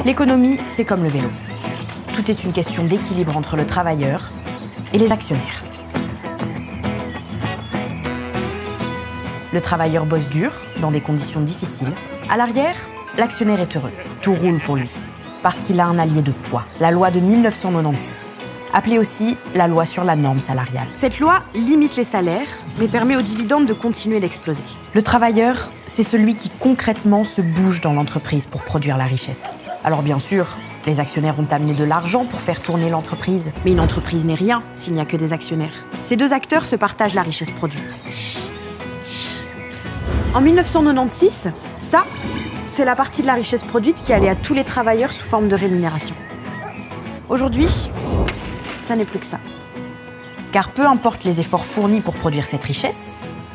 L'économie, c'est comme le vélo. Tout est une question d'équilibre entre le travailleur et les actionnaires. Le travailleur bosse dur, dans des conditions difficiles. À l'arrière, l'actionnaire est heureux. Tout roule pour lui, parce qu'il a un allié de poids, la loi de 1996, appelée aussi la loi sur la norme salariale. Cette loi limite les salaires, mais permet aux dividendes de continuer d'exploser. Le travailleur, c'est celui qui concrètement se bouge dans l'entreprise pour produire la richesse. Alors bien sûr, les actionnaires ont amené de l'argent pour faire tourner l'entreprise. Mais une entreprise n'est rien s'il n'y a que des actionnaires. Ces deux acteurs se partagent la richesse produite. En 1996, ça, c'est la partie de la richesse produite qui allait à tous les travailleurs sous forme de rémunération. Aujourd'hui, ça n'est plus que ça. Car peu importe les efforts fournis pour produire cette richesse,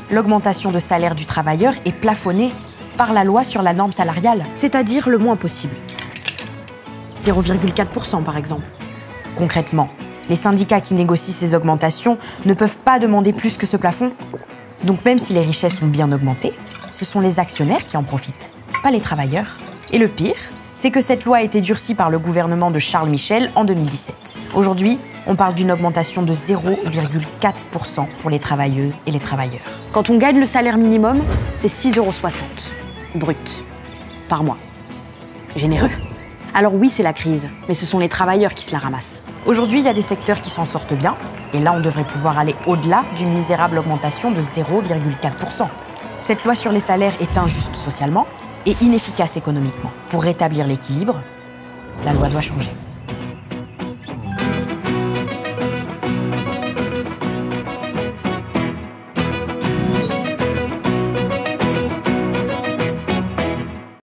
l'augmentation de salaire du travailleur est plafonnée par la loi sur la norme salariale, c'est-à-dire le moins possible. 0,4% par exemple. Concrètement, les syndicats qui négocient ces augmentations ne peuvent pas demander plus que ce plafond. Donc même si les richesses ont bien augmenté, ce sont les actionnaires qui en profitent, pas les travailleurs. Et le pire, c'est que cette loi a été durcie par le gouvernement de Charles Michel en 2017. Aujourd'hui, on parle d'une augmentation de 0,4% pour les travailleuses et les travailleurs. Quand on gagne le salaire minimum, c'est 6,60 € brut par mois. Généreux. Alors oui, c'est la crise, mais ce sont les travailleurs qui se la ramassent. Aujourd'hui, il y a des secteurs qui s'en sortent bien, et là, on devrait pouvoir aller au-delà d'une misérable augmentation de 0,4%. Cette loi sur les salaires est injuste socialement et inefficace économiquement. Pour rétablir l'équilibre, la loi doit changer.